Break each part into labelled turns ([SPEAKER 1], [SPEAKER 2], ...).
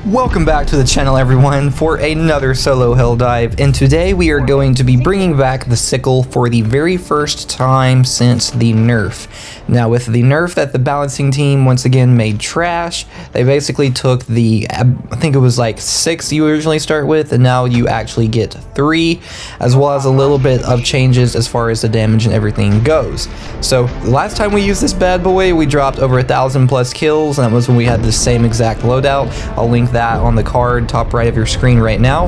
[SPEAKER 1] Welcome back to the channel, everyone, for another solo Helldive, and today we are going to be bringing back the sickle for the very first time since the nerf. Now, with the nerf that the balancing team once again made trash, they basically took the, I think it was like 6 you originally start with, and now you actually get 3, as well as a little bit of changes as far as the damage and everything goes. So, the last time we used this bad boy, we dropped over 1,000 plus kills, and that was when we had the same exact loadout. I'll link that on the card top right of your screen right now.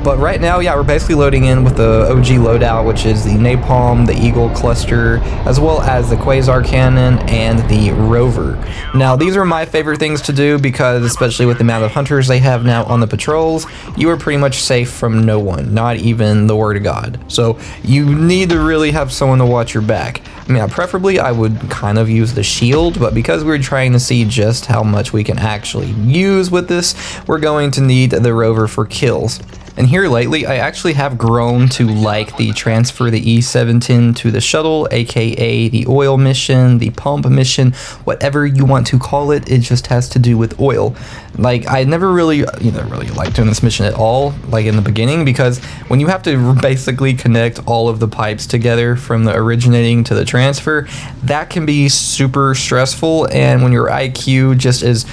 [SPEAKER 1] But right now, yeah, we're basically loading in with the OG loadout, which is the napalm, the eagle cluster, as well as the quasar cannon and the rover. Now, these are my favorite things to do because, especially with the amount of hunters they have now on the patrols, you are pretty much safe from no one, not even the word of God. So you need to really have someone to watch your back. I mean, preferably I would kind of use the shield, but because we're trying to see just how much we can actually use with this, we're going to need the rover for kills. And here lately, I actually have grown to like the transfer the E-710 to the shuttle, aka the oil mission, the pump mission, whatever you want to call it. It just has to do with oil. Like, I never really liked doing this mission at all, like in the beginning, because when you have to basically connect all of the pipes together from the originating to the transfer, that can be super stressful. And when your IQ just is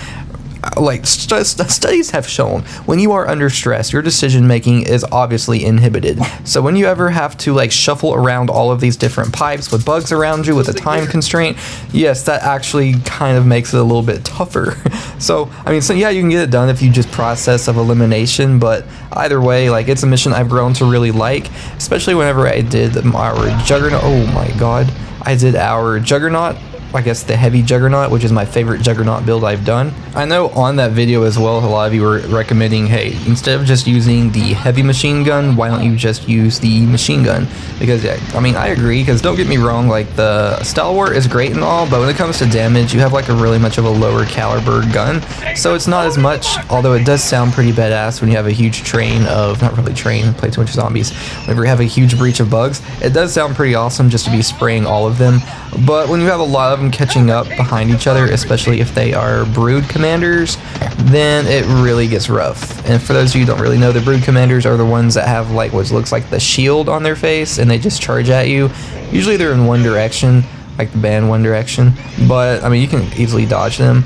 [SPEAKER 1] like, studies have shown when you are under stress, your decision making is obviously inhibited. So when you ever have to like shuffle around all of these different pipes with bugs around you with a time constraint, yes, that actually kind of makes it a little bit tougher. So I mean, so yeah, you can get it done if you just process of elimination, but either way, like, it's a mission I've grown to really like, especially whenever I did our juggernaut. Oh my god, I did our juggernaut, I guess the heavy juggernaut, which is my favorite juggernaut build I've done. I know on that video as well, a lot of you were recommending, hey, instead of just using the heavy machine gun, why don't you just use the machine gun? Because, yeah, I mean, I agree, because don't get me wrong, like, the stalwart is great and all, but when it comes to damage, you have like a really much of a lower caliber gun, so it's not as much, although it does sound pretty badass when you have a huge train of, not really train, play too much zombies, whenever you have a huge breach of bugs, it does sound pretty awesome just to be spraying all of them. But when you have a lot of them catching up behind each other, especially if they are brood commanders, then it really gets rough. And for those of you who don't really know, the brood commanders are the ones that have like what looks like the shield on their face, and they just charge at you. Usually they're in one direction, like the band One Direction, but I mean, you can easily dodge them.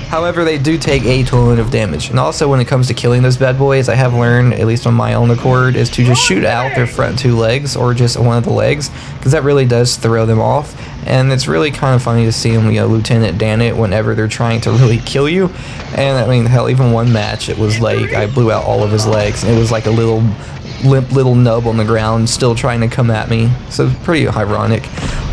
[SPEAKER 1] However, they do take a ton of damage. And also, when it comes to killing those bad boys, I have learned, at least on my own accord, is to just shoot out their front 2 legs, or just one of the legs, because that really does throw them off. And it's really kind of funny to see them, you know, Lieutenant Dan it whenever they're trying to really kill you. And I mean, hell, even one match, it was like I blew out all of his legs, and it was like a little limp little nub on the ground still trying to come at me. So pretty ironic.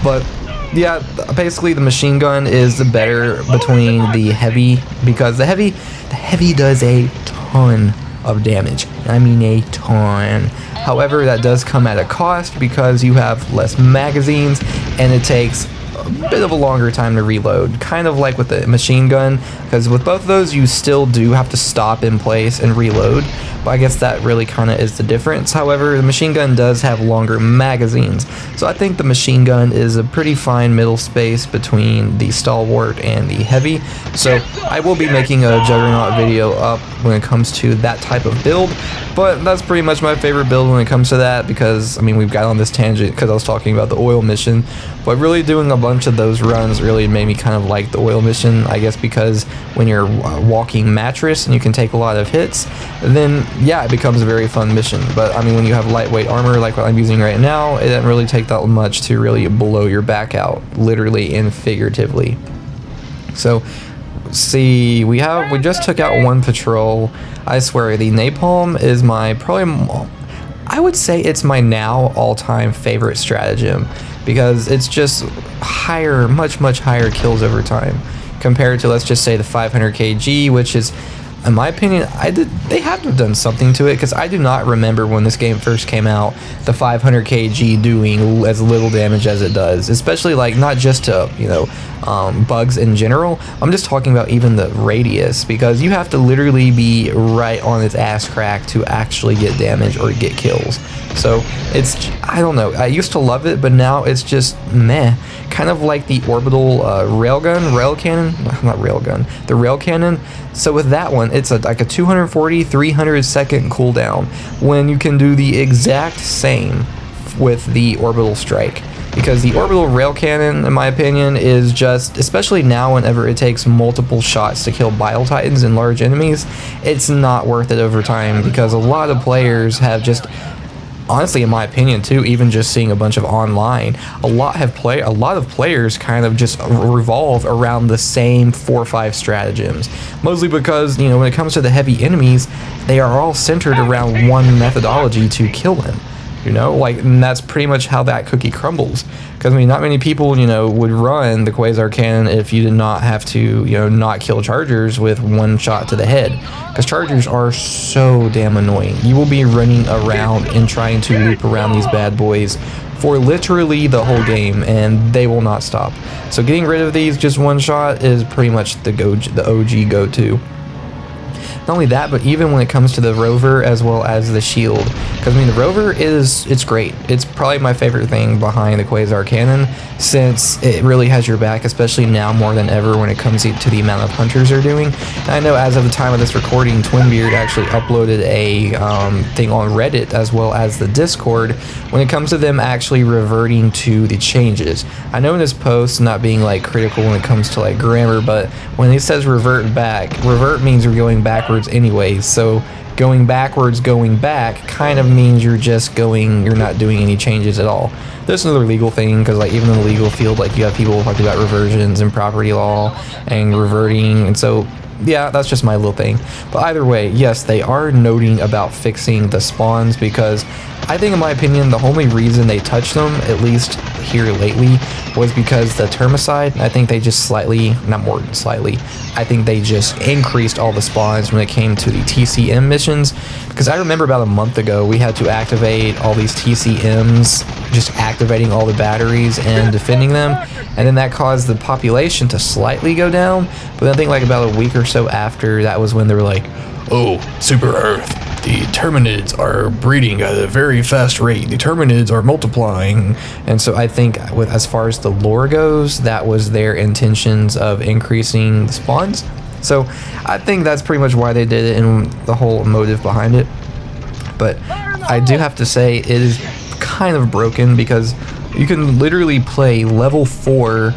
[SPEAKER 1] But yeah, basically the machine gun is the better between the heavy, because the heavy does a ton of damage. I mean, a ton. However, that does come at a cost because you have less magazines and it takes a bit of a longer time to reload, kind of like with the machine gun, because with both of those you still do have to stop in place and reload, but I guess that really kind of is the difference. However, the machine gun does have longer magazines, so I think the machine gun is a pretty fine middle space between the stalwart and the heavy. So I will be making a juggernaut video up when it comes to that type of build, but that's pretty much my favorite build when it comes to that, because I mean, we've got on this tangent because I was talking about the oil mission, but really doing a bunch of those runs really made me kind of like the oil mission, I guess, because when you're walking mattress and you can take a lot of hits, then yeah, it becomes a very fun mission. But I mean, when you have lightweight armor like what I'm using right now, it doesn't really take that much to really blow your back out, literally and figuratively. So see, we just took out one patrol. I swear, the napalm is my probably, I would say it's my now all-time favorite stratagem, because it's just higher, much higher kills over time compared to, let's just say, the 500 kg, which is, in my opinion, they have to have done something to it, because I do not remember when this game first came out the 500 kg doing as little damage as it does, especially like not just to, you know, bugs in general. I'm just talking about even the radius, because you have to literally be right on its ass crack to actually get damage or get kills. So it's, I don't know, I used to love it, but now it's just meh. Kind of like the orbital rail cannon, the rail cannon. So with that one, it's like a 240, 300 second cooldown, when you can do the exact same with the orbital strike. Because the orbital rail cannon, in my opinion, is just, especially now whenever it takes multiple shots to kill bile titans and large enemies, it's not worth it over time, because a lot of players have just, honestly, in my opinion too, even just seeing a bunch of online, a lot of players kind of just revolve around the same 4 or 5 stratagems. Mostly because, you know, when it comes to the heavy enemies, they are all centered around one methodology to kill them. You know, like, and that's pretty much how that cookie crumbles. Because, I mean, not many people, you know, would run the quasar cannon if you did not have to, you know, not kill chargers with one shot to the head. Because chargers are so damn annoying. You will be running around and trying to loop around these bad boys for literally the whole game, and they will not stop. So getting rid of these just one shot is pretty much the OG go-to. Not only that, but even when it comes to the rover as well as the shield, because I mean the rover it's great. It's probably my favorite thing behind the quasar cannon, since it really has your back, especially now more than ever when it comes to the amount of hunters they're doing. And I know as of the time of this recording, Twinbeard actually uploaded a thing on Reddit as well as the Discord when it comes to them actually reverting to the changes. I know in this post, not being like critical when it comes to like grammar, but when it says revert back, revert means you're going backwards anyways. So going backwards, going back kind of means you're not doing any changes at all. There's another legal thing, because like even in the legal field, like you have people talking about reversions and property law and reverting, and so yeah, that's just my little thing. But either way, yes, they are noting about fixing the spawns, because I think, in my opinion, the only reason they touched them, at least here lately, was because the termicide, I think they just I think they just increased all the spawns when it came to the TCM missions. Because I remember about a month ago, we had to activate all these TCMs, just activating all the batteries and defending them, and then that caused the population to slightly go down. But I think like about a week or so after, that was when they were like, oh, Super Earth, the terminids are breeding at a very fast rate. The terminids are multiplying. And so I think with as far as the lore goes, that was their intentions of increasing the spawns. So I think that's pretty much why they did it and the whole motive behind it. But I do have to say it is kind of broken, because you can literally play level 4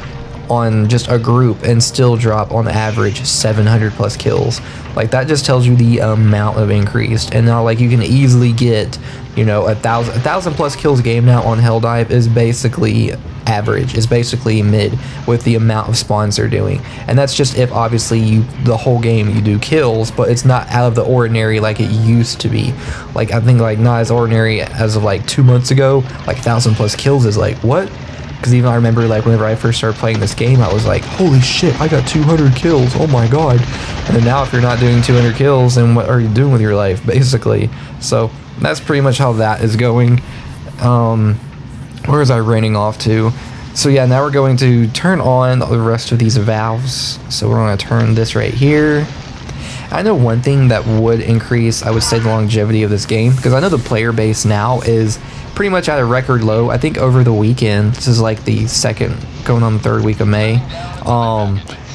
[SPEAKER 1] on just a group and still drop on average 700 plus kills. Like, that just tells you the amount of increased. And now, like, you can easily get, you know, a thousand plus kills a game now on Helldive is basically average, is basically mid with the amount of spawns they're doing. And that's just if obviously the whole game you do kills, but it's not out of the ordinary like it used to be. Like, I think like not as ordinary as of like 2 months ago. Like 1,000 plus kills is like, what? Because even I remember, like, whenever I first started playing this game, I was like, holy shit, I got 200 kills, oh my god. And then now if you're not doing 200 kills, then what are you doing with your life, basically? So that's pretty much how that is going. Where was I running off to? So yeah, now we're going to turn on the rest of these valves. So we're going to turn this right here. I know one thing that would increase, I would say, the longevity of this game, because I know the player base now is pretty much at a record low. I think over the weekend, this is like the second, going on the third week of May,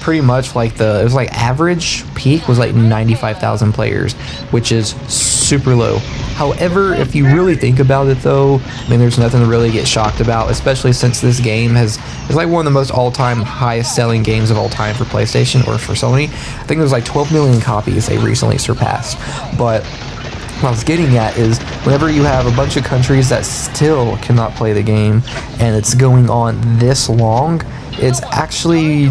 [SPEAKER 1] pretty much like it was like average peak was like 95,000 players, which is super low. However, if you really think about it though, I mean, there's nothing to really get shocked about, especially since this game is like one of the most all-time highest selling games of all time for PlayStation or for Sony. I think there's like 12 million copies they recently surpassed. But what I was getting at is, whenever you have a bunch of countries that still cannot play the game and it's going on this long, it's actually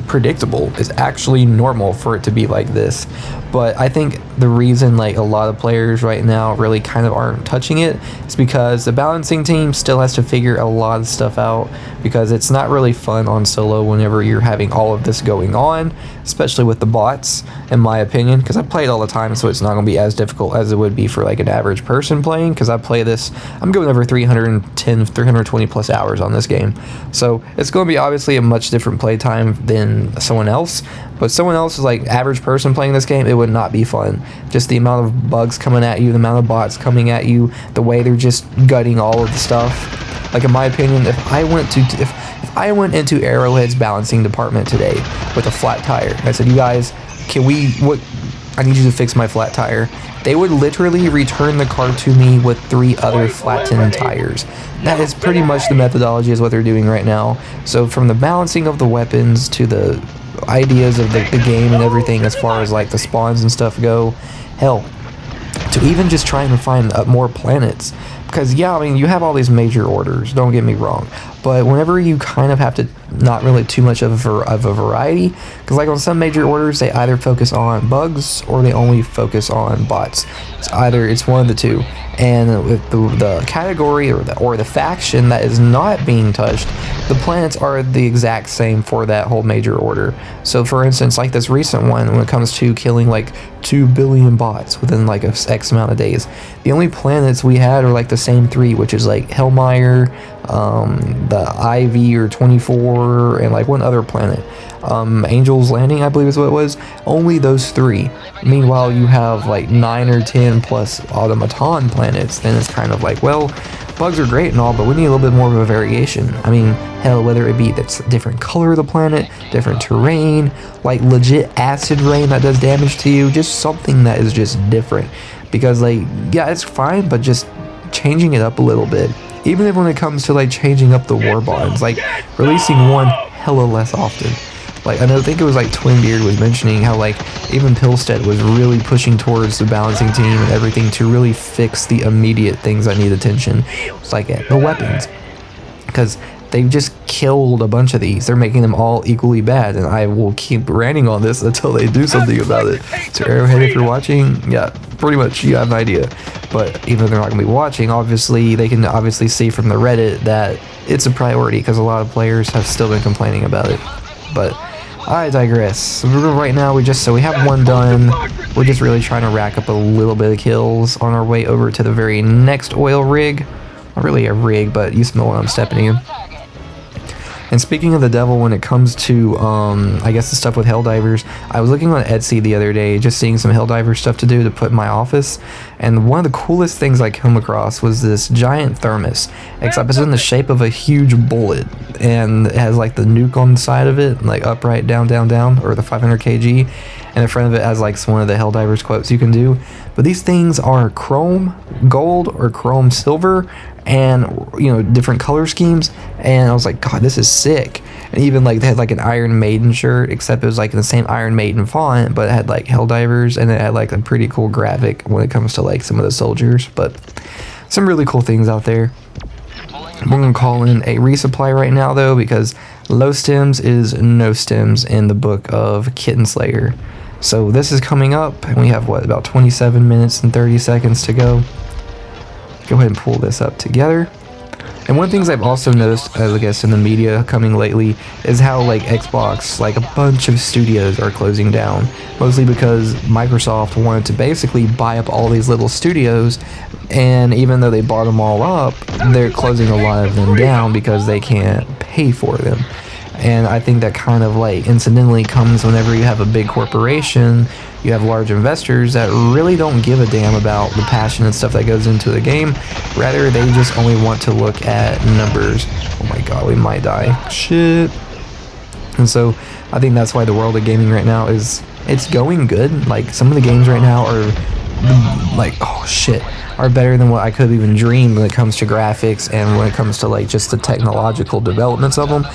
[SPEAKER 1] predictable. It's actually normal for it to be like this. But I think the reason like a lot of players right now really kind of aren't touching it is because the balancing team still has to figure a lot of stuff out, because it's not really fun on solo whenever you're having all of this going on, especially with the bots, in my opinion, because I play it all the time, so it's not going to be as difficult as it would be for like an average person playing, because I play this, I'm going over 320 plus hours on this game, so it's going to be obviously a much different play time than someone else. But someone else is like average person playing this game, it would not be fun. Just the amount of bugs coming at you, the amount of bots coming at you, the way they're just gutting all of the stuff. Like in my opinion, if I went into Arrowhead's balancing department today with a flat tire, I said, you guys, I need you to fix my flat tire. They would literally return the car to me with 3 other flattened tires. That is pretty much the methodology is what they're doing right now. So from the balancing of the weapons to the ideas of the game and everything as far as like the spawns and stuff go, hell, to even just trying to find more planets. Because yeah, I mean, you have all these major orders, don't get me wrong, but whenever you kind of have to, not really too much of a variety, because like on some major orders they either focus on bugs or they only focus on bots. It's one of the two. And with the category or the faction that is not being touched, the planets are the exact same for that whole major order. So for instance, like this recent one, when it comes to killing like 2 billion bots within like a X amount of days, the only planets we had are like the same 3, which is like Hellmire, the IV or 24, and like one other planet, Angel's Landing, I believe is what it was. Only those 3. Meanwhile, you have like 9 or 10 plus automaton planets. Then it's kind of like, well, bugs are great and all, but we need a little bit more of a variation. I mean, hell, whether it be that's different color of the planet, different terrain, like legit acid rain that does damage to you, just something that is just different. Because like, yeah, it's fine, but just changing it up a little bit. Even if when it comes to like changing up the war bonds, like releasing one hella less often. Like I think it was like Twinbeard was mentioning how like even Pilstead was really pushing towards the balancing team and everything to really fix the immediate things that need attention. It's like the weapons, because they've just killed a bunch of these. They're making them all equally bad, and I will keep ranting on this until they do something about it. So Arrowhead, if you're watching, yeah, pretty much you have an idea. But even if they're not going to be watching, obviously they can obviously see from the Reddit that it's a priority, because a lot of players have still been complaining about it. But I digress. So right now we have one done. We're just really trying to rack up a little bit of kills on our way over to the very next oil rig. Not really a rig, but you smell what I'm stepping in. And speaking of the devil, when it comes to, I guess the stuff with Helldivers, I was looking on Etsy the other day, just seeing some Helldiver stuff to do to put in my office, and one of the coolest things I came across was this giant thermos, except it's in the shape of a huge bullet, and it has like the nuke on the side of it, like upright, down, down, down, or the 500 kg, and in front of it has like one of the Helldivers quotes you can do. But these things are chrome gold or chrome silver, and you know, different color schemes, and I was like, God, this is sick. And even like they had like an Iron Maiden shirt, except it was like in the same Iron Maiden font, but it had like Helldivers, and it had like a pretty cool graphic when it comes to like some of the soldiers. But some really cool things out there. We're gonna call in a resupply right now though, because low stems is no stems in the book of Kitten Slayer. So this is coming up, and we have what, about 27 minutes and 30 seconds to go. Go ahead and pull this up together. And one of the things I've also noticed, I guess, in the media coming lately is how like Xbox, like a bunch of studios are closing down, mostly because Microsoft wanted to basically buy up all these little studios, and even though they bought them all up, they're closing a lot of them down because they can't pay for them. And I think that kind of like incidentally comes whenever you have a big corporation, you have large investors that really don't give a damn about the passion and stuff that goes into the game. Rather, they just only want to look at numbers. Oh my god, we might die. Shit. And so I think that's why the world of gaming right now it's going good. Like some of the games right now are like, oh shit, are better than what I could have even dreamed when it comes to graphics and when it comes to like just the technological developments of them.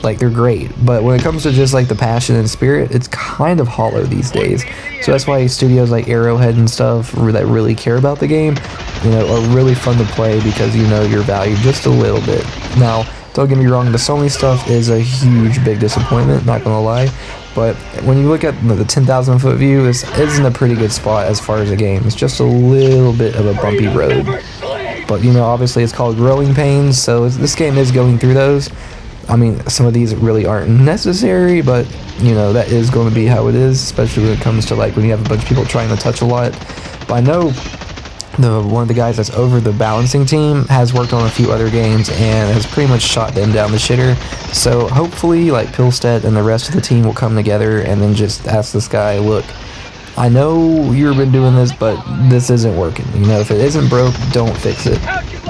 [SPEAKER 1] Like they're great, but when it comes to just like the passion and spirit, it's kind of hollow these days. So that's why studios like Arrowhead and stuff that really care about the game, you know, are really fun to play because you know you're valued just a little bit. Now, don't get me wrong, the Sony stuff is a huge big disappointment, not gonna lie, But when you look at the 10,000 foot view, this isn't a pretty good spot as far as the game. It's just a little bit of a bumpy road. But you know, obviously it's called growing pains, so this game is going through those. I mean, some of these really aren't necessary, but you know, that is going to be how it is, especially when it comes to like when you have a bunch of people trying to touch a lot. But I know one of the guys that's over the balancing team has worked on a few other games and has pretty much shot them down the shitter. So hopefully like Pilstead and the rest of the team will come together and then just ask this guy, look, I know you've been doing this, but this isn't working. You know, if it isn't broke, don't fix it.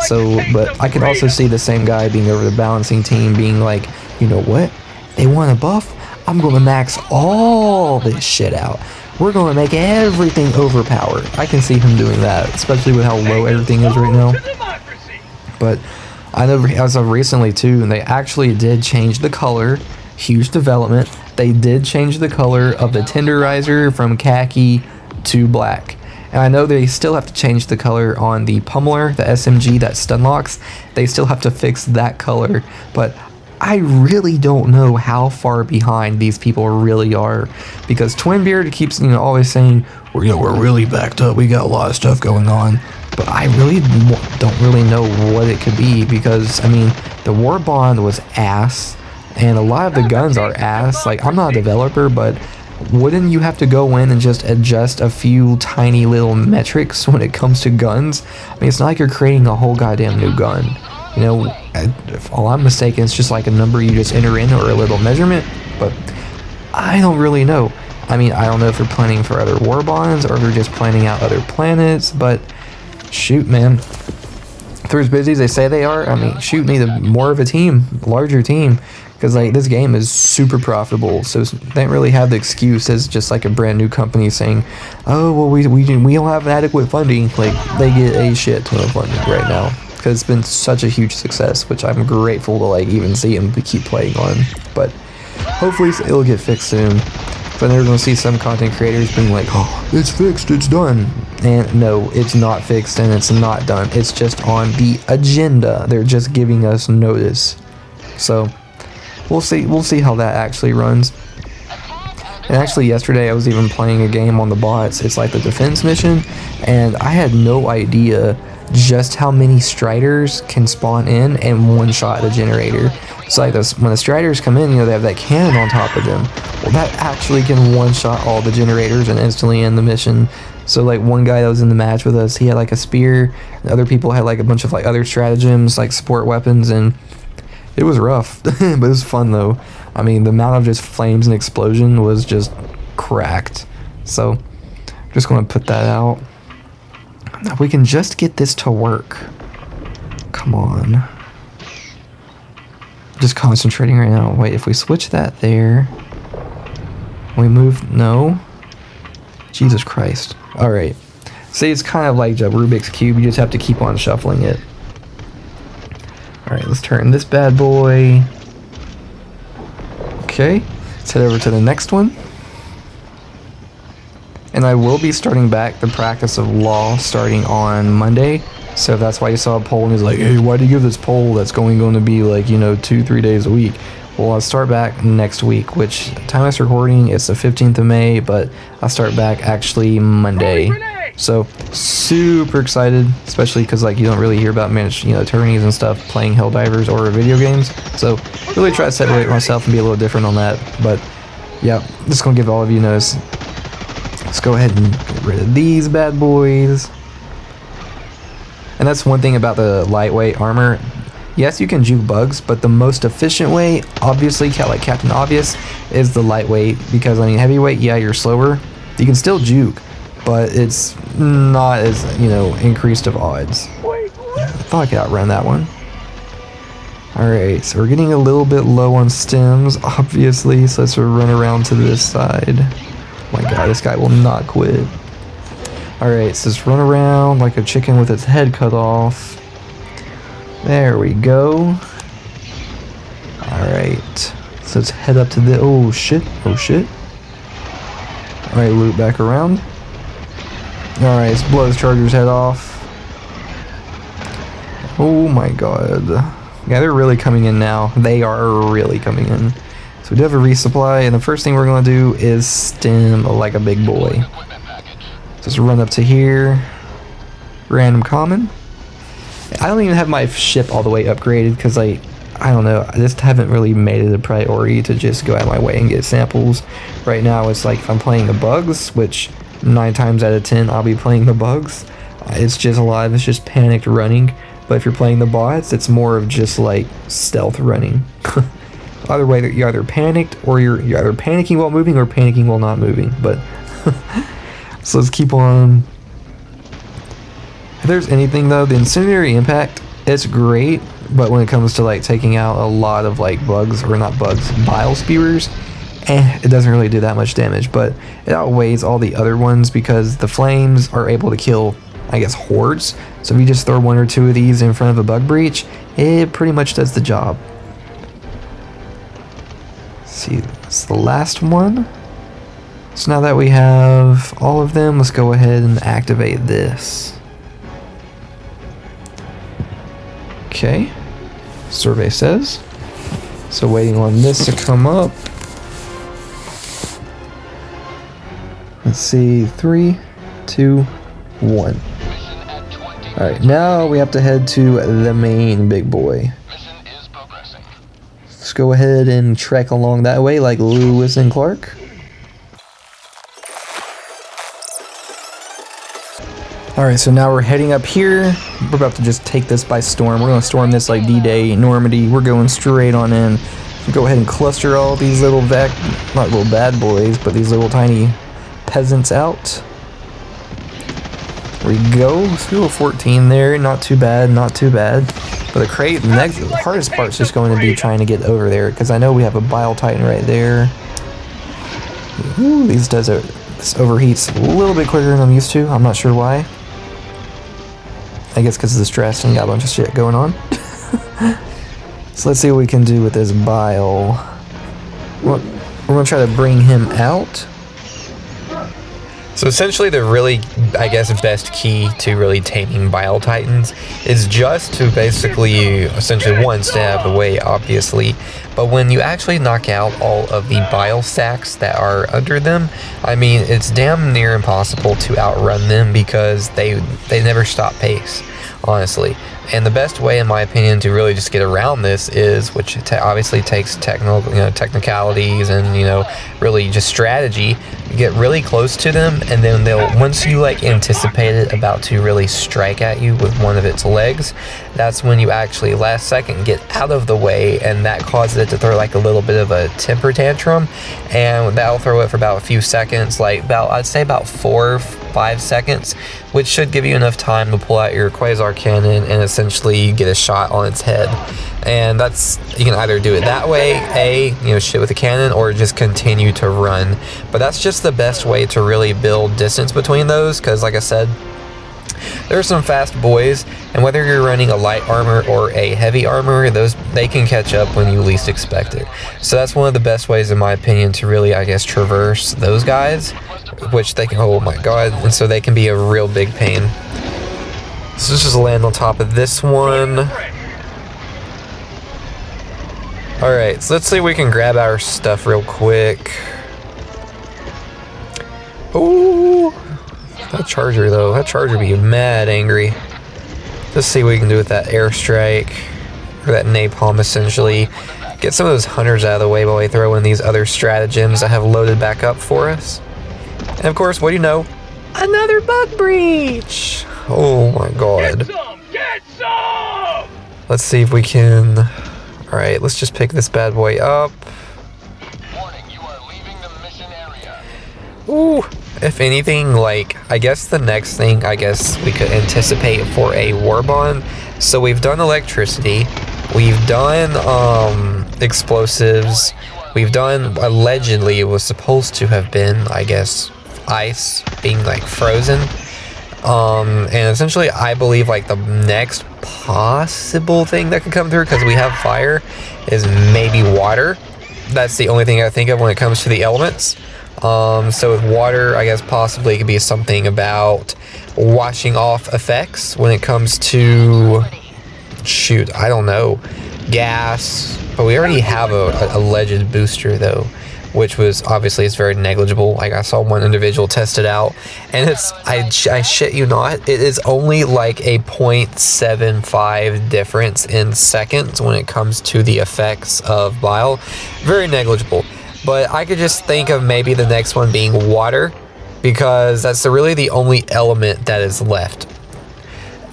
[SPEAKER 1] So, but I can also see the same guy being over the balancing team being like, you know what, they want a buff? I'm going to max all this shit out. We're going to make everything overpowered. I can see him doing that, especially with how low everything is right now. But I know as of recently too, and they actually did change the color. Huge development. They did change the color of the tenderizer from khaki to black. And I know they still have to change the color on the pummeler, the SMG that stun locks. They still have to fix that color. But I really don't know how far behind these people really are, because Twinbeard keeps, you know, always saying, we're really backed up, we got a lot of stuff going on, but I really don't really know what it could be, because I mean, the War Bond was ass, and a lot of the guns are ass. Like, I'm not a developer, but wouldn't you have to go in and just adjust a few tiny little metrics when it comes to guns? I mean, it's not like you're creating a whole goddamn new gun. You know, if all I'm mistaken, it's just like a number you just enter in or a little measurement, but I don't really know. I mean, I don't know if they're planning for other war bonds or they're just planning out other planets, but shoot, man. If they're as busy as they say they are, I mean, shoot, need more of a team, larger team, because like this game is super profitable, so they don't really have the excuse as just like a brand new company saying, oh, well, we don't have adequate funding. Like, they get a shit ton of funding right now, because it's been such a huge success, which I'm grateful to like even see and keep playing on. But hopefully it'll get fixed soon. So then we're going to see some content creators being like, oh, it's fixed, it's done. And no, it's not fixed and it's not done. It's just on the agenda. They're just giving us notice. So we'll see how that actually runs. And actually yesterday I was even playing a game on the bots. It's like the defense mission, and I had no idea just how many Striders can spawn in and one-shot the generator. It's like this, when the Striders come in, you know, they have that cannon on top of them. Well, that actually can one-shot all the generators and instantly end the mission. So like one guy that was in the match with us, he had like a spear. Other people had like a bunch of like other stratagems, like support weapons, and it was rough, but it was fun though. I mean, the amount of just flames and explosion was just cracked. So I'm just going to put that out. If we can just get this to work. Come on. Just concentrating right now. Wait, if we switch that there, we move, no. Jesus Christ. Alright. See, it's kind of like a Rubik's Cube. You just have to keep on shuffling it. Alright, let's turn this bad boy. Okay, let's head over to the next one. And I will be starting back the practice of law starting on Monday. So that's why you saw a poll and he's like, hey, why do you give this poll that's going to be like, you know, 2-3 days a week? Well, I'll start back next week, which time I'm recording, it's the 15th of May, but I'll start back actually Monday. So super excited, especially because like you don't really hear about managed, you know, attorneys and stuff playing Helldivers or video games. So really try to separate myself and be a little different on that. But yeah, just gonna give all of you notice. Let's go ahead and get rid of these bad boys. And that's one thing about the lightweight armor. Yes, you can juke bugs, but the most efficient way, obviously, like Captain Obvious, is the lightweight. Because, I mean, heavyweight, yeah, you're slower. You can still juke, but it's not as, you know, increased of odds. I thought I could outrun that one. Alright, so we're getting a little bit low on stems, obviously, so let's run around to this side. Oh my god, this guy will not quit. Alright, so let's run around like a chicken with its head cut off. There we go. Alright, so let's head up to the... oh shit, oh shit. Alright, loop back around. Alright, let's blow this charger's head off. Oh my god. Yeah, they're really coming in now. They are really coming in. So So we do have a resupply, and the first thing we're going to do is stem like a big boy. Just run up to here. Random common. I don't even have my ship all the way upgraded because I don't know, I just haven't really made it a priority to just go out of my way and get samples. Right now it's like if I'm playing the bugs, which 9 times out of 10 I'll be playing the bugs. It's just a lot of it's just panicked running. But if you're playing the bots, it's more of just like stealth running. Either way, you're either panicked or you're either panicking while moving or panicking while not moving. But so let's keep on. If there's anything though, the incendiary impact, it's great, but when it comes to like taking out a lot of like bugs, or not bugs, bile spewers, it doesn't really do that much damage, but it outweighs all the other ones because the flames are able to kill, I guess, hordes. So if you just throw 1 or 2 of these in front of a bug breach, it pretty much does the job. Let's see, it's the last one. So now that we have all of them, let's go ahead and activate this. Okay, survey says. So waiting on this to come up. Let's see, 3, 2, 1. Alright, now we have to head to the main big boy. Let's go ahead and trek along that way like Lewis and Clark. Alright, so now we're heading up here. We're about to just take this by storm. We're going to storm this like D-Day, Normandy. We're going straight on in. Go ahead and cluster all these little not little bad boys, but these little tiny peasants out. There we go. Still 14 there. Not too bad, not too bad. But the hardest part's just going to be trying to get over there, because I know we have a bile titan right there. Ooh, this overheats a little bit quicker than I'm used to. I'm not sure why. I guess because of the stress and got a bunch of shit going on. So let's see what we can do with this bile. We're going to try to bring him out. So essentially the really, I guess, best key to really taming bile titans is just to basically, essentially, one, stay out of the way, obviously, but when you actually knock out all of the bile stacks that are under them, I mean, it's damn near impossible to outrun them because they never stop pace, honestly. And the best way, in my opinion, to really just get around this is, which obviously takes technicalities and, really just strategy, you get really close to them, and then once you like anticipate it about to really strike at you with one of its legs, that's when you actually last second get out of the way, and that causes it to throw like a little bit of a temper tantrum, and that'll throw it for about a few seconds, I'd say about 4 or 5 seconds, which should give you enough time to pull out your quasar cannon and essentially get a shot on its head. And you can either do it that way, shoot with a cannon, or just continue to run. But that's just the best way to really build distance between those, because like I said, there are some fast boys, and whether you're running a light armor or a heavy armor, they can catch up when you least expect it. So that's one of the best ways, in my opinion, to really, I guess, traverse those guys, which they can, oh my god, and so they can be a real big pain. So let's just land on top of this one. Alright, so let's see if we can grab our stuff real quick. Ooh, that charger though, that charger be mad angry. Let's see what we can do with that airstrike, or that napalm essentially. Get some of those hunters out of the way while we throw in these other stratagems I have loaded back up for us. And of course, what do you know? Another bug breach! Oh my god.
[SPEAKER 2] Get some!
[SPEAKER 1] Let's see if we can... Alright, let's just pick this bad boy up.
[SPEAKER 2] Warning, you are leaving the mission area.
[SPEAKER 1] Ooh, if anything, I guess the next thing, I guess we could anticipate for a war bond. So we've done electricity, we've done explosives, we've done, allegedly it was supposed to have been, I guess, ice being frozen. And essentially I believe the next possible thing that could come through, because we have fire, is maybe water. That's the only thing I think of when it comes to the elements. So with water, I guess possibly it could be something about washing off effects when it comes to, shoot, I don't know, gas, but we already have a alleged booster though, which was obviously it's very negligible. Like I saw one individual test it out, and it's I shit you not, it is only like a 0.75 difference in seconds when it comes to the effects of bile. Very negligible. But I could just think of maybe the next one being water, because that's really the only element that is left.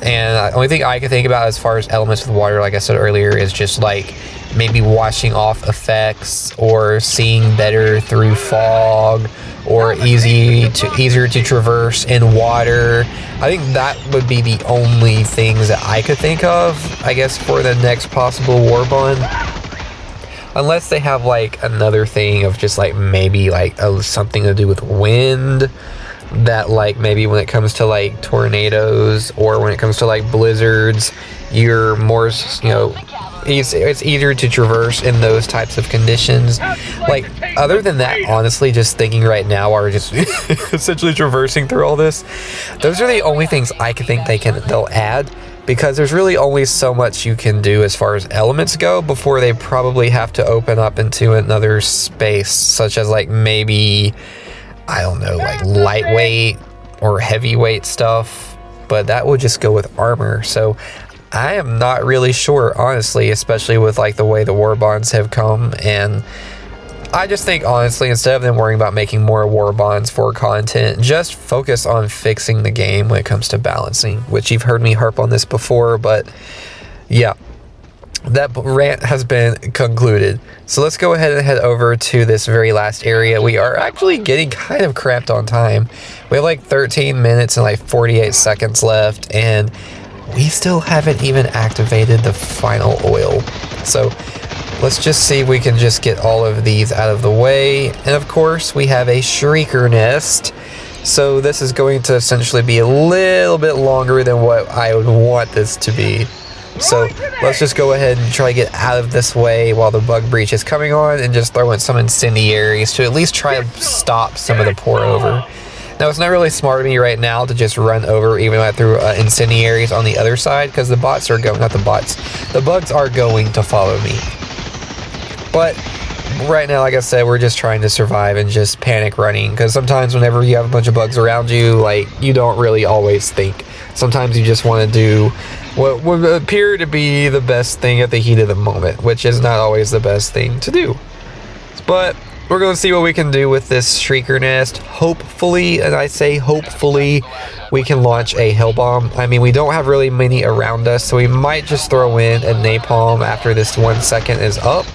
[SPEAKER 1] And the only thing I can think about as far as elements with water, like I said earlier, is just like maybe washing off effects or seeing better through fog or easier to traverse in water. I think that would be the only things that I could think of, I guess, for the next possible war bond. Unless they have like another thing of just like maybe like something to do with wind, that like maybe when it comes to like tornadoes or when it comes to like blizzards, you're more, you know, it's easier to traverse in those types of conditions. Like other than that, honestly, just thinking right now are just essentially traversing through all this. Those are the only things I can think they'll add, because there's really only so much you can do as far as elements go before they probably have to open up into another space, such as like maybe, I don't know, like lightweight or heavyweight stuff, but that would just go with armor. So I am not really sure, honestly, especially with like the way the war bonds have come. And I just think, honestly, instead of them worrying about making more war bonds for content, just focus on fixing the game when it comes to balancing, which you've heard me harp on this before, but yeah, that rant has been concluded. So let's go ahead and head over to this very last area. We are actually getting kind of cramped on time. We have like 13 minutes and like 48 seconds left, and we still haven't even activated the final oil. So let's just see if we can just get all of these out of the way. And of course, we have a shrieker nest. So this is going to essentially be a little bit longer than what I would want this to be. So let's just go ahead and try to get out of this way while the bug breach is coming on, and just throw in some incendiaries to at least try to stop some of the pour over. Now, it's not really smart of me right now to just run over, even though I threw incendiaries on the other side, because the bots are going, not the bots, the bugs are going to follow me. But right now, like I said, we're just trying to survive and just panic running, because sometimes whenever you have a bunch of bugs around you, like, you don't really always think. Sometimes you just want to do what would appear to be the best thing at the heat of the moment, which is not always the best thing to do. But we're going to see what we can do with this shrieker nest. Hopefully, and I say hopefully, we can launch a hell bomb. I mean, we don't have really many around us, so we might just throw in a napalm after this 1 second is up.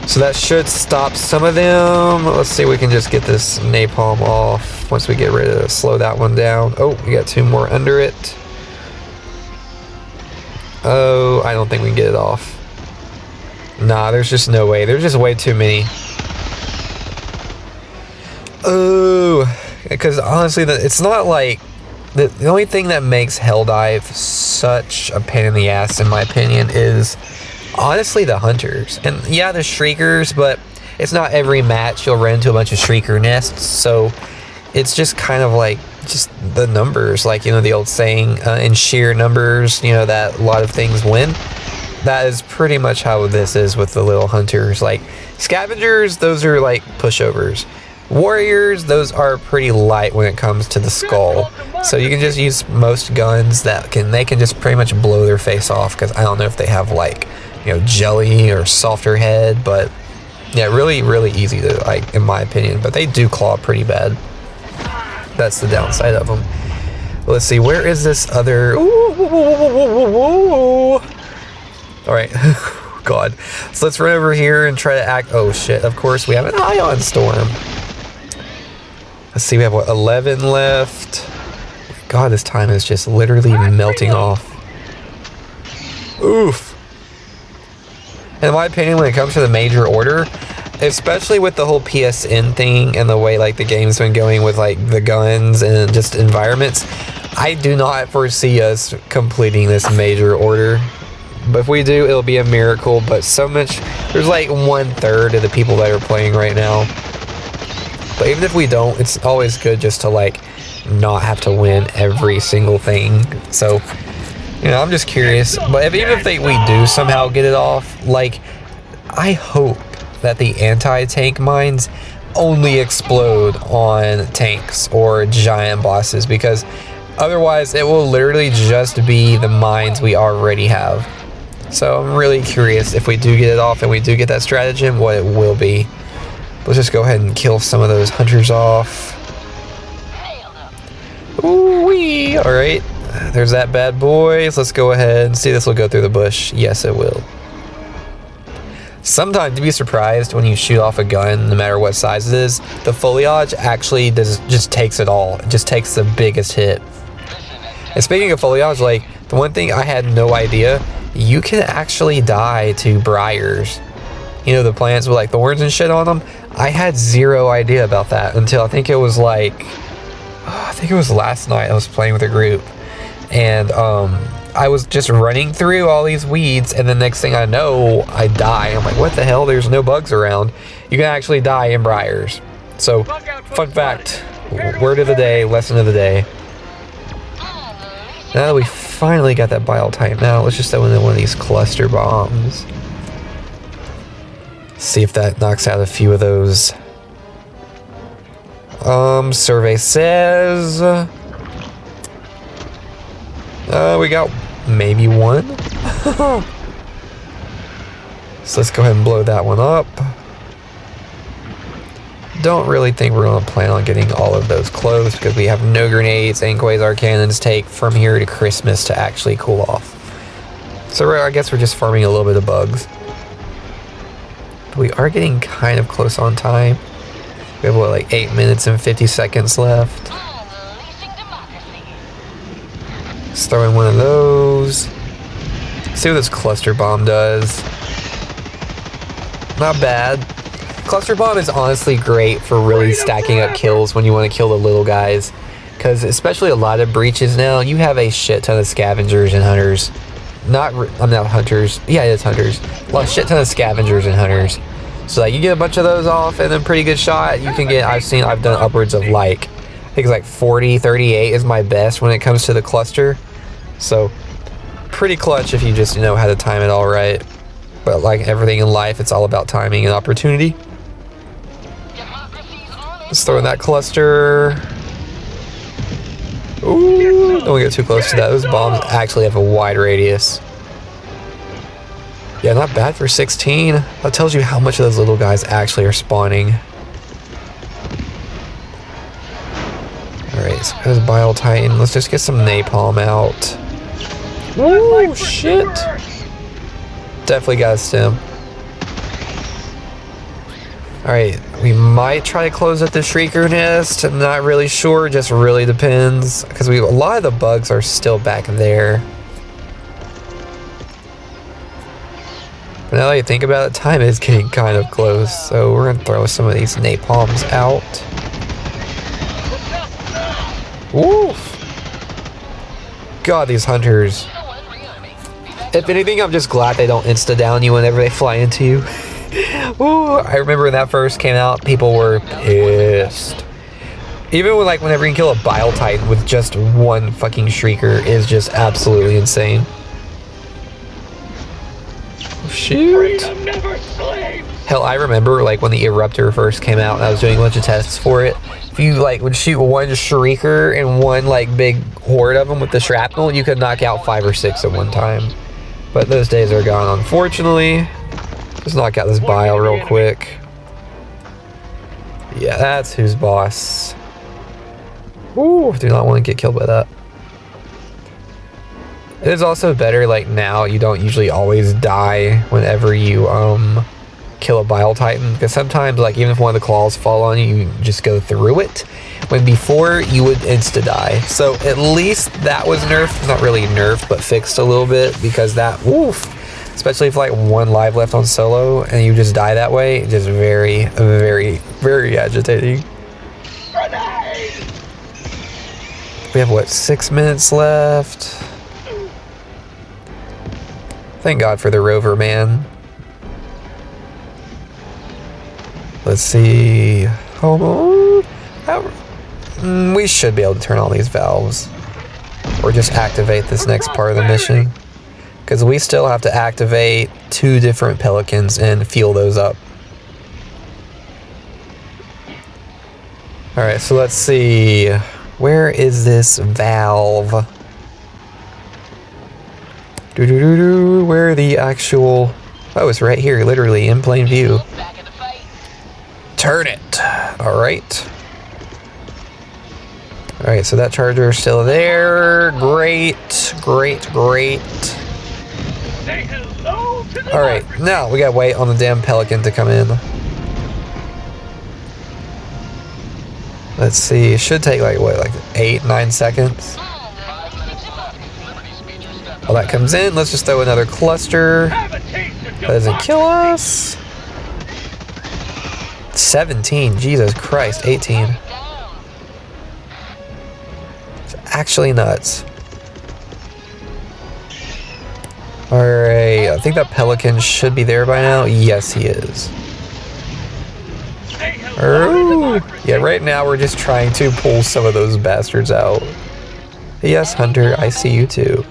[SPEAKER 1] So that should stop some of them. Let's see if we can just get this napalm off once we get ready to slow that one down. Oh, we got 2 more under it. Oh, I don't think we can get it off. Nah, there's just no way. There's just way too many. Oh, because honestly, it's not like... The only thing that makes Helldive such a pain in the ass, in my opinion, is honestly the hunters. And yeah, there's shriekers, but it's not every match you'll run into a bunch of shrieker nests. So it's just kind of like just the numbers, like, you know, the old saying, in sheer numbers, you know, that a lot of things win. That is pretty much how this is with the little hunters. Like scavengers, those are like pushovers. Warriors, those are pretty light when it comes to the skull. So you can just use most guns they can just pretty much blow their face off, because I don't know if they have like, you know, jelly or softer head, but yeah, really, really easy to, like, in my opinion, but they do claw pretty bad. That's the downside of them. Let's see, where is this other... All right, God. So let's run over here and try to act... Oh shit, of course we have an ion storm. Let's see, we have what, 11 left? God, this time is just literally melting off. Oof. In my opinion, when it comes to the major order, especially with the whole PSN thing and the way like the game's been going with like the guns and just environments, I do not foresee us completing this major order. But if we do, it'll be a miracle. But so much, there's like 1/3 of the people that are playing right now. But even if we don't, it's always good just to like not have to win every single thing. So You know, I'm just curious. But even if we do somehow get it off, like, I hope that the anti-tank mines only explode on tanks or giant bosses, because otherwise it will literally just be the mines we already have. So I'm really curious if we do get it off and we do get that stratagem, what it will be. Let's just go ahead and kill some of those hunters off. Ooh-wee! Alright, there's that bad boy. Let's go ahead and see if this will go through the bush. Yes, it will. Sometimes you'd be surprised when you shoot off a gun, no matter what size it is, the foliage actually just takes it all. It just takes the biggest hit. And speaking of foliage, like, the one thing I had no idea, you can actually die to briars. You know, the plants with like thorns and shit on them. I had zero idea about that until I think it was like, I think it was last night I was playing with a group. And I was just running through all these weeds, and the next thing I know, I die. I'm like, what the hell? There's no bugs around. You can actually die in briars. So, fun fact, word of the day, lesson of the day. Now that we finally got that bile type, now let's just throw in one of these cluster bombs. See if that knocks out a few of those. Survey says we got maybe one. So let's go ahead and blow that one up. Don't really think we're gonna plan on getting all of those close because we have no grenades, and quasar cannons take from here to Christmas to actually cool off. So I guess we're just farming a little bit of bugs. But we are getting kind of close on time. We have what, like 8 minutes and 50 seconds left. Let's throw in one of those. See what this cluster bomb does. Not bad. Cluster bomb is honestly great for really stacking up kills when you want to kill the little guys. Because especially a lot of breaches now, you have a shit ton of scavengers and hunters. I'm not hunters. Yeah, it's hunters. A shit ton of scavengers and hunters. So like you get a bunch of those off and then pretty good shot. You can get, I've done upwards of like, I think it's like 40, 38 is my best when it comes to the cluster. So pretty clutch if you just know how to time it all right. But like everything in life, it's all about timing and opportunity. Let's throw in that cluster. Ooh, don't get too close to that. Those bombs actually have a wide radius. Yeah, not bad for 16. That tells you how much of those little guys actually are spawning. Alright, so there's Bile Titan. Let's just get some napalm out. Ooh, shit. Definitely got a stem. Alright, we might try to close up the Shrieker nest. I'm not really sure, just really depends. Because a lot of the bugs are still back there. But now that you think about it, time is getting kind of close. So we're going to throw some of these napalms out. Woof! God, these hunters. If anything, I'm just glad they don't insta-down you whenever they fly into you. Ooh, I remember when that first came out, people were pissed. Even when, like, whenever you can kill a Bile Titan with just one fucking Shrieker is just absolutely insane. Oh, shoot. Hell, I remember, like, when the Eruptor first came out and I was doing a bunch of tests for it. If you, like, would shoot one Shrieker and one, like, big horde of them with the shrapnel, you could knock out 5 or 6 at one time. But those days are gone, unfortunately. Let's knock out this Bile real quick. Yeah, that's who's boss. Ooh, do not want to get killed by that. It is also better, like, now you don't usually always die whenever you kill a Bile Titan, because sometimes, like, even if one of the claws fall on you, you just go through it, when before you would insta die. So at least that was nerfed, not really nerfed, but fixed a little bit, because that, oof, especially if like one live left on solo and you just die that way, just very, very, very agitating. We have what, 6 minutes left? Thank God for the rover, man. Let's see. Hold on. We should be able to turn on these valves. or just activate this next part of the mission. Because we still have to activate 2 different pelicans and fuel those up. Alright, so let's see. Where is this valve? Where are the actual... Oh, it's right here, literally, in plain view. Turn it! Alright. Alright, so that charger is still there. Great, great, great. Alright, now we gotta wait on the damn pelican to come in. Let's see, it should take like, what, like 8-9 seconds? While that comes in, let's just throw another cluster. That doesn't kill us. 17, Jesus Christ, 18. It's actually nuts. Alright, I think that pelican should be there by now. Yes, he is. Oh, yeah, right now we're just trying to pull some of those bastards out. Yes, Hunter, I see you too.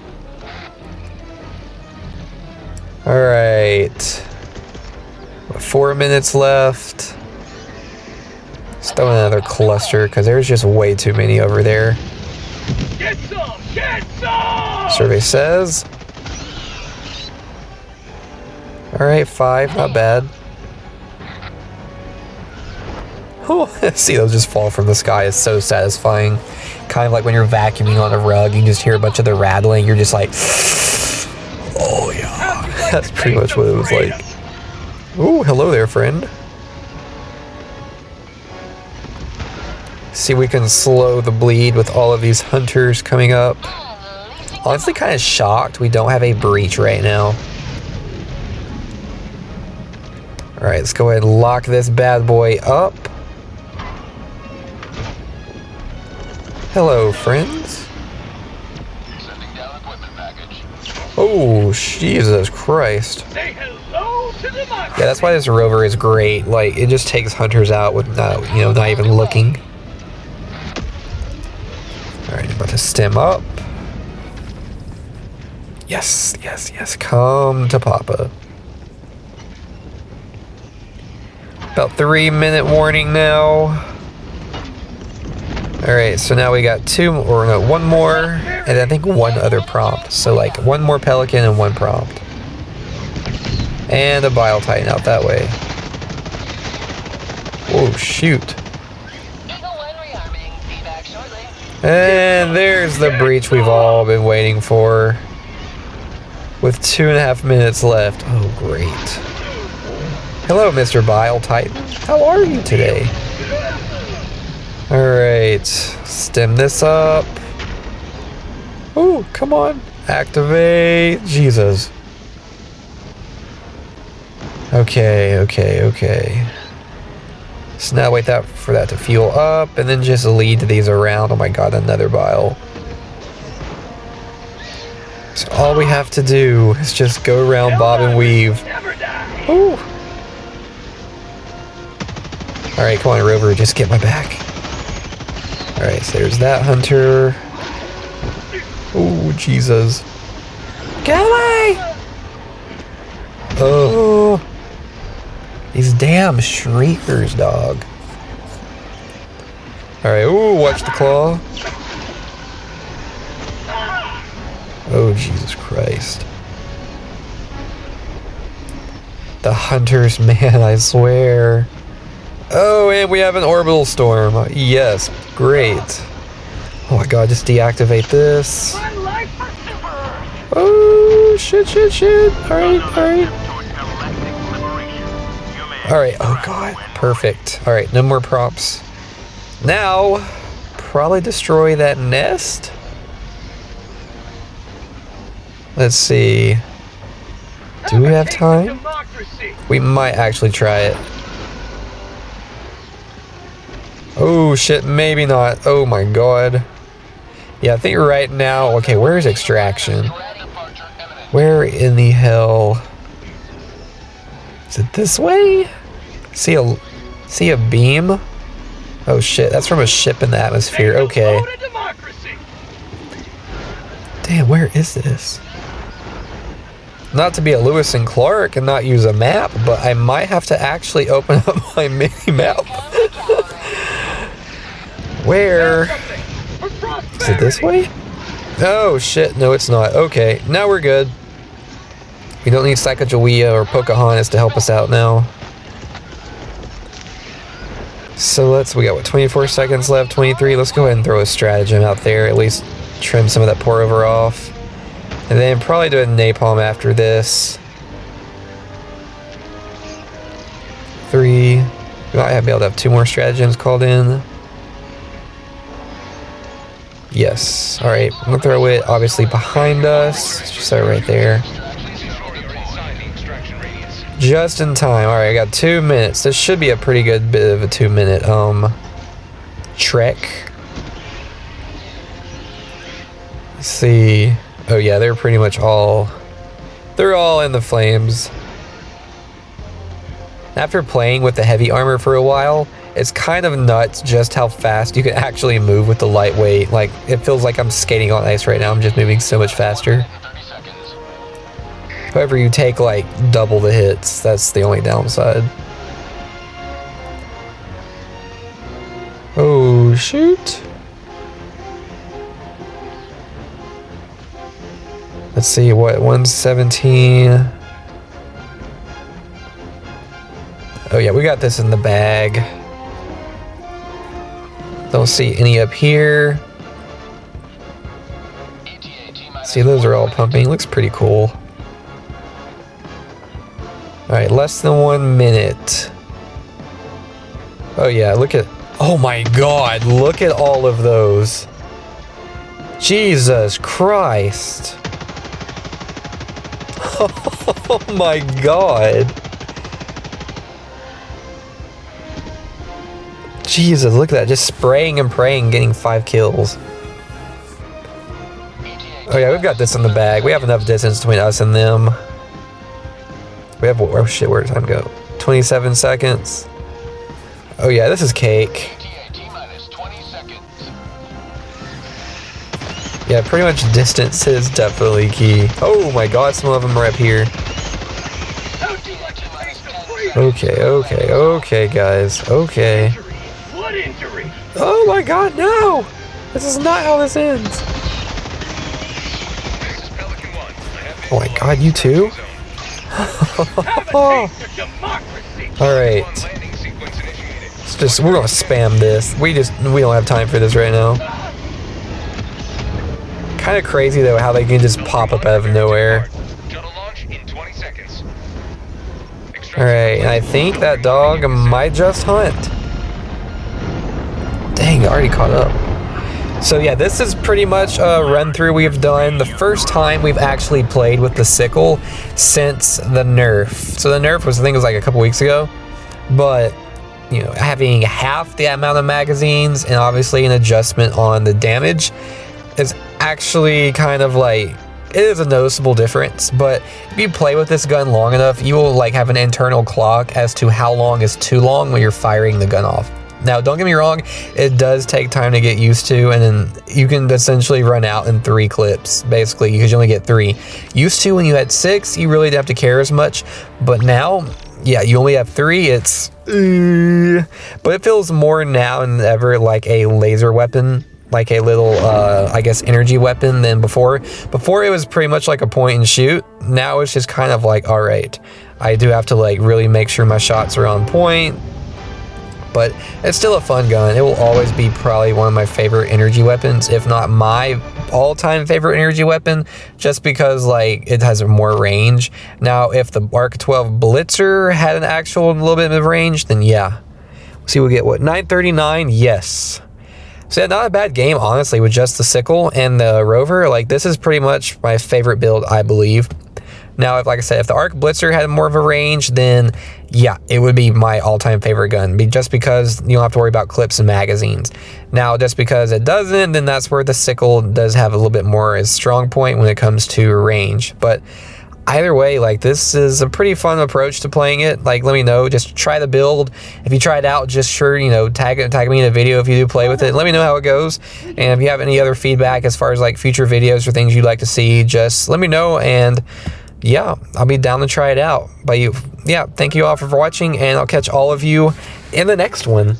[SPEAKER 1] Alright. 4 minutes left. Let's throw another cluster, because there's just way too many over there.
[SPEAKER 3] Get some! Get some!
[SPEAKER 1] Survey says. Alright, 5, not bad. Oh, see those just fall from the sky. It's so satisfying. Kind of like when you're vacuuming on a rug, you just hear a bunch of the rattling. You're just like, oh yeah. That's pretty much what it was like. Ooh, hello there, friend. See, we can slow the bleed with all of these hunters coming up. Honestly, kind of shocked we don't have a breach right now. Alright, let's go ahead and lock this bad boy up. Hello, friends.
[SPEAKER 2] Sending down equipment package.
[SPEAKER 1] Oh, Jesus Christ.
[SPEAKER 3] Say hello to democracy.
[SPEAKER 1] Yeah, that's why this rover is great. Like, it just takes hunters out with not, not even looking. Alright, about to stem up. Yes, yes, yes. Come to Papa. About 3-minute warning now. Alright, so now we got 1 more, and I think 1 other prompt. So like 1 more pelican and 1 prompt. And a bile titan out that way. Oh shoot. And there's the breach we've all been waiting for. With 2.5 minutes left. Oh great. Hello, Mr. Bile Titan. How are you today? Alright, stem this up. Oh, come on. Activate. Jesus. Okay, okay, okay. So now wait for that to fuel up, and then just lead these around. Oh my god, another bile. So all we have to do is just go around, bob and weave. Ooh. Alright, come on, rover, just get my back. Alright, so there's that hunter. Oh, Jesus. Get away! Oh. These damn shriekers, dog. Alright, ooh, watch the claw. Oh, Jesus Christ. The hunters, man, I swear. Oh, and we have an orbital storm. Yes, great. Oh my god, just deactivate this. Oh, shit, shit, shit. Alright, alright. Alright, oh god, perfect. Alright, no more props. Now, probably destroy that nest? Let's see. Do we have time? We might actually try it. Oh shit, maybe not. Oh my god. Yeah, I think right now... Okay, where's extraction? Where in the hell... Is it this way? See a beam? Oh shit, that's from a ship in the atmosphere. Okay. Damn, where is this? Not to be a Lewis and Clark and not use a map, but I might have to actually open up my mini map. Where? Is it this way? Oh shit, no it's not. Okay, now we're good. We don't need Sacagawea or Pocahontas to help us out now. So we got what, 24 seconds left, 23. Let's go ahead and throw a stratagem out there, at least trim some of that pour over off. And then probably do a napalm after this. 3. We might be able to have 2 more stratagems called in. Yes. Alright, I'm gonna throw it obviously behind us. Let's just throw it right there. Just in time. Alright, I got 2 minutes. This should be a pretty good bit of a 2-minute trek. Let's see. Oh yeah, they're pretty much all in the flames. After playing with the heavy armor for a while, it's kind of nuts just how fast you can actually move with the lightweight. Like, it feels like I'm skating on ice right now. I'm just moving so much faster. However, you take like double the hits. That's the only downside. Oh, shoot. Let's see, what, 117. Oh yeah, we got this in the bag. Don't see any up here. See, those are all pumping. Looks pretty cool. Alright, less than 1 minute. Oh yeah, look at... Oh my god, look at all of those. Jesus Christ. Oh my god. Jesus, look at that. Just spraying and praying, getting 5 kills. Oh yeah, we've got this in the bag. We have enough distance between us and them. We have... Oh shit, where did time go? 27 seconds. Oh yeah, this is cake. Yeah, pretty much distance is definitely key. Oh my god, some of them are up here. Okay, guys. Okay. Oh my god, no! This is not how this ends. Oh my god, you too? Alright. We're gonna spam this. We don't have time for this right now. Kind of crazy though how they can just pop up out of nowhere. Alright, and I think that dog might just hunt. Dang, I already caught up. So yeah, this is pretty much a run through we've done. The first time we've actually played with the sickle since the nerf. So the nerf was, I think it was like a couple weeks ago. But, you know, having half the amount of magazines and obviously an adjustment on the damage is actually kind of like, it is a noticeable difference. But if you play with this gun long enough, you will like have an internal clock as to how long is too long when you're firing the gun off. Now, don't get me wrong, it does take time to get used to, and then you can essentially run out in 3 clips, basically, because you only get 3. Used to, when you had 6, you really didn't have to care as much, but now, yeah, you only have 3, it's... but it feels more now than ever like a laser weapon, like a little, I guess, energy weapon than before. Before, it was pretty much like a point and shoot. Now, it's just kind of like, alright, I do have to, like, really make sure my shots are on point. But it's still a fun gun. It will always be probably one of my favorite energy weapons, if not my all-time favorite energy weapon, just because like it has more range. Now, if the Arc 12 Blitzer had an actual little bit of range, then yeah. See, we'll get what, 939? Yes. So yeah, not a bad game, honestly, with just the sickle and the rover. Like, this is pretty much my favorite build, I believe. Now, if, like I said, if the Arc Blitzer had more of a range, then yeah, it would be my all-time favorite gun. Just because you don't have to worry about clips and magazines. Now, just because it doesn't, then that's where the sickle does have a little bit more as strong point when it comes to range. But either way, like, this is a pretty fun approach to playing it. Like, let me know, just try the build. If you try it out, just sure, you know, tag me in a video if you do play with it. Let me know how it goes. And if you have any other feedback as far as like future videos or things you'd like to see, just let me know. And yeah, I'll be down to try it out. But yeah, thank you all for watching, and I'll catch all of you in the next one.